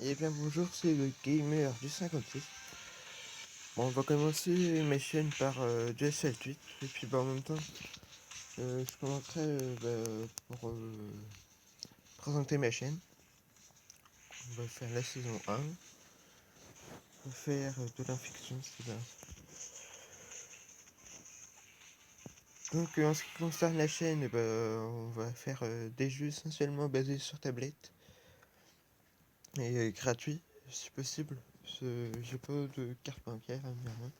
Eh bien bonjour, c'est le gamer du 56. Bon, on va commencer ma chaîne par du SL8 et puis en même temps je commencerai pour présenter ma chaîne. On va faire la saison 1, on va faire de l'infection, c'est bien. Donc en ce qui concerne la chaîne, on va faire des jeux essentiellement basés sur tablette et gratuits si possible. J'ai pas de carte bancaire, ni rien.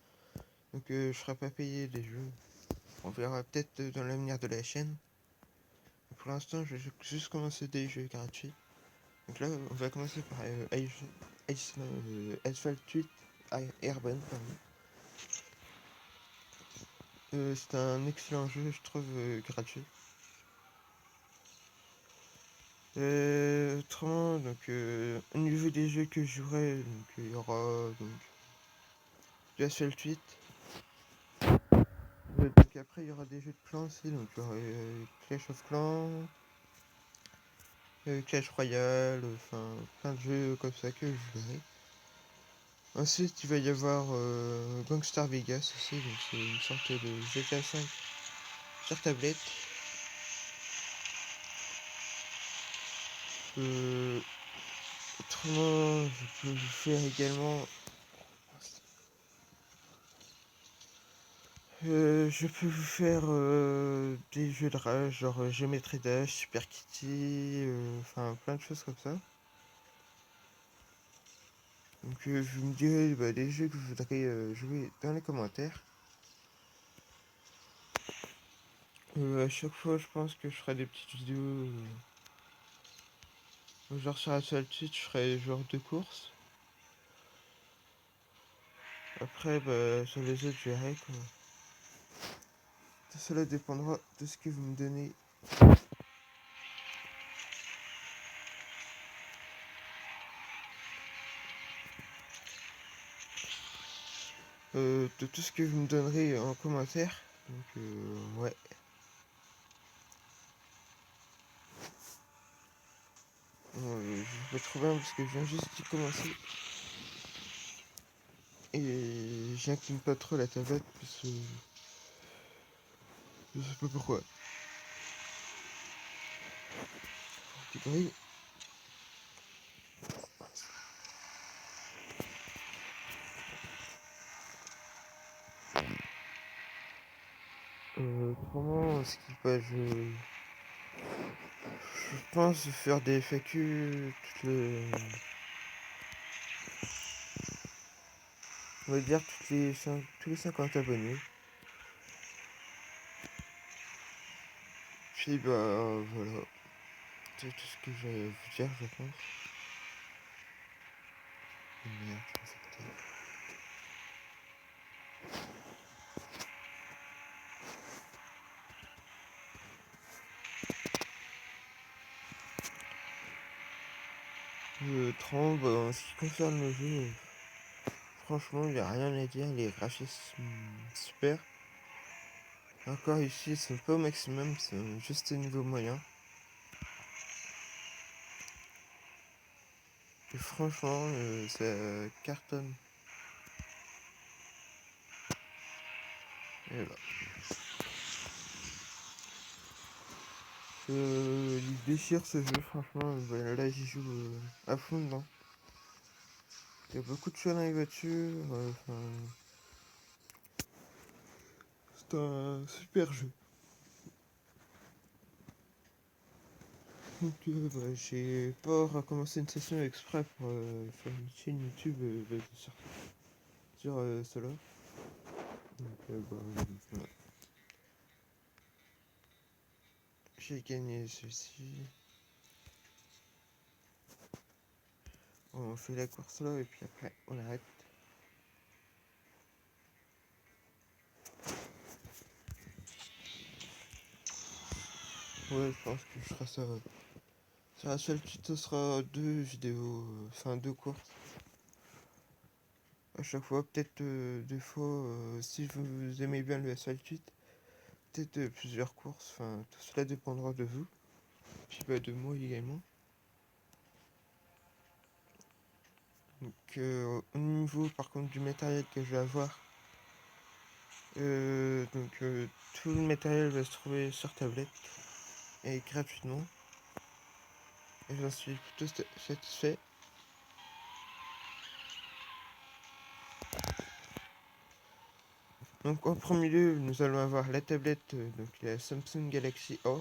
Donc je ferai pas payer des jeux. On verra peut-être dans l'avenir de la chaîne. Pour l'instant, je vais juste commencer des jeux gratuits. Donc là, on va commencer par Asphalt 8 Airborne. C'est un excellent jeu, je trouve, gratuit. Autrement, au niveau des jeux que je jouerai, il y aura du Asphalt 8. Donc après, il y aura des jeux de clans aussi. Donc il y aura Clash of Clans, Clash Royale, enfin plein de jeux comme ça que je verrai. Ensuite, il va y avoir Gangstar Vegas aussi, donc c'est une sorte de GTA 5 sur tablette. Euh, Autrement, je peux vous faire également. Je peux vous faire des jeux de rage, genre Geometry Dash, Super Kitty, enfin plein de choses comme ça. Donc vous me direz des jeux que vous voudrez jouer dans les commentaires. À chaque fois, je pense que je ferai des petites vidéos. Genre sur la seule suite, je ferai genre de course. Après, sur les autres, je verrai quoi. Tout cela dépendra de ce que vous me donnez. De tout ce que vous me donnerez en commentaire. Donc, ouais. Je vais trop bien parce que je viens juste d'y commencer. Et j'incline pas trop la tablette parce que je sais pas pourquoi. Petit bruit. Autrement, ce qui passe, je pense faire des FAQ on va dire tous les 50 abonnés. Puis voilà. C'est tout ce que j'ai à vous dire, je pense. Merde, c'est peut-être. Trombe, en ce qui concerne le jeu, franchement, il n'y a rien à dire. Les graphismes, super. Encore ici, ils sont pas au maximum, c'est juste au niveau moyen. Et franchement, ça cartonne. Et voilà. Il déchire ce jeu, franchement. Là, j'y joue à fond dedans. Il y a beaucoup de choses dans les voitures. C'est un super jeu. Donc, j'ai pas recommencé une session exprès pour faire une chaîne YouTube sur cela. Donc, voilà. J'ai gagné ceci. On fait la course là et puis après on arrête. Ouais, je pense que je ferai ça. Sur la seule petite, ce sera deux vidéos, enfin deux courses. À chaque fois, peut-être des fois, si vous aimez bien le Asphalt 8, peut-être plusieurs courses. Enfin, tout cela dépendra de vous. Puis de moi également. Donc au niveau par contre du matériel que je vais avoir, tout le matériel va se trouver sur tablette et gratuitement. Et j'en suis plutôt satisfait. Donc en premier lieu, nous allons avoir la tablette, donc la Samsung Galaxy A,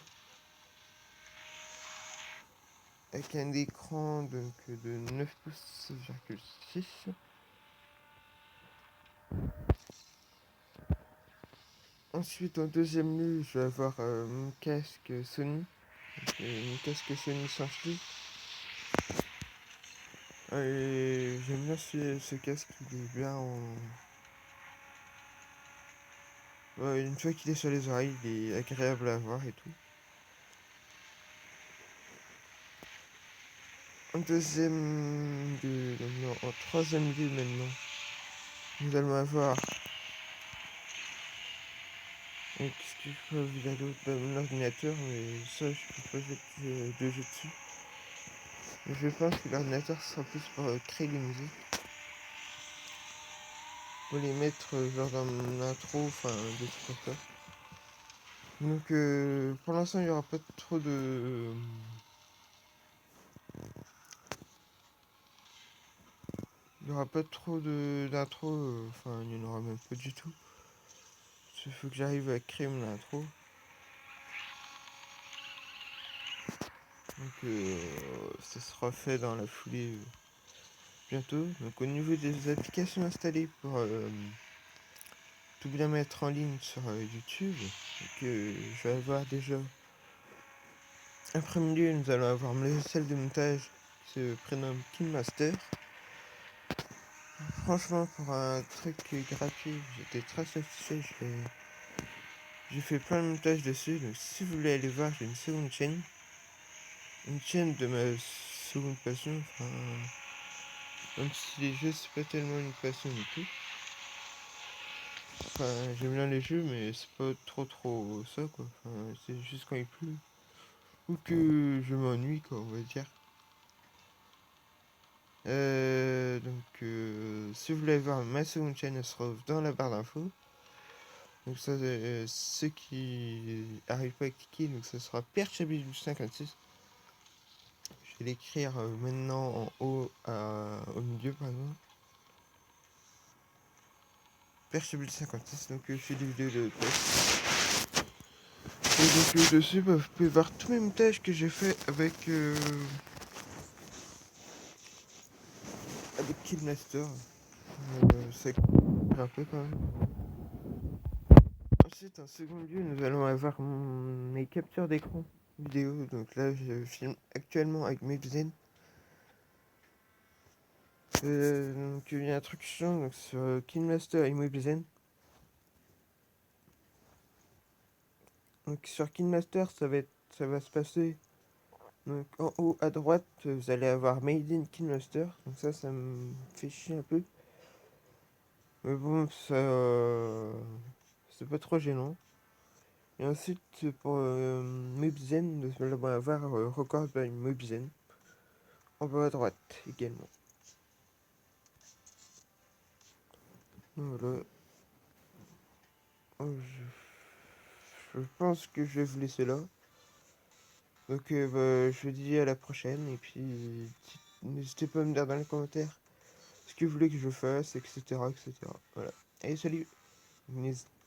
avec un écran donc, de 9 pouces 6. Ensuite, en deuxième lieu, je vais avoir mon casque Sony, mon casque Sony sans fil. Et j'aime bien ce casque, il est bien en... Ouais, une fois qu'il est sur les oreilles, il est agréable à voir et tout. En en troisième lieu maintenant, nous allons avoir... Qu'est-ce que je peux vous dire d'autre? Mon ordinateur, mais ça je peux pas jouer de jeu dessus. Mais je pense que l'ordinateur sera plus pour créer des musiques. Pour les mettre genre dans mon intro, enfin des trucs comme ça. Donc pour l'instant il n'y aura pas trop de... Il n'y aura pas trop d'intro, enfin il n'y en aura même pas du tout. Il faut que j'arrive à créer mon intro. Donc ça sera fait dans la foulée bientôt. Donc au niveau des applications installées pour tout bien mettre en ligne sur YouTube, je vais avoir déjà... En premier lieu, nous allons avoir mon logiciel de montage qui se prénomme KineMaster. Franchement, pour un truc gratuit, j'étais très satisfait. J'ai fait plein de montages dessus. Donc, si vous voulez aller voir, j'ai une seconde chaîne. Une chaîne de ma seconde passion. Enfin, même si les jeux, c'est pas tellement une passion du tout. Enfin, j'aime bien les jeux, mais c'est pas trop ça, quoi. Enfin, c'est juste quand il pleut. Ou que je m'ennuie, quoi, on va dire. Si vous voulez voir ma seconde chaîne, elle se trouve dans la barre d'infos. Donc ça, ceux qui n'arrivent pas à cliquer, donc ça sera Perchabile56. Je vais l'écrire maintenant en haut au milieu par exemple. Perchabile56, donc je fais des vidéos de test. Et donc dessus, vous pouvez voir tous mes montages que j'ai fait avec KineMaster. Ça un peu quand même. Ensuite, en second lieu, nous allons avoir mes captures d'écran vidéo. Donc là, je filme actuellement avec Mobzen. Donc il y a un truc chiant donc, sur KineMaster et Mobzen. Donc sur KineMaster, ça va se passer. Donc en haut à droite, vous allez avoir Made in KineMaster. Donc ça me fait chier un peu. Mais bon, c'est pas trop gênant. Et ensuite, pour Mobzen, nous allons avoir Record by Mobzen. En bas à droite également. Voilà. Je pense que je vais vous laisser là. Donc je vous dis à la prochaine. Et puis n'hésitez pas à me dire dans les commentaires ce que vous voulez que je fasse, etc. etc. Voilà. Allez, salut.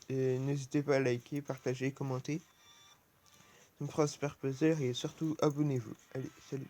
N'hésitez pas à liker, partager, commenter. Ça me fera super plaisir et surtout abonnez-vous. Allez, salut.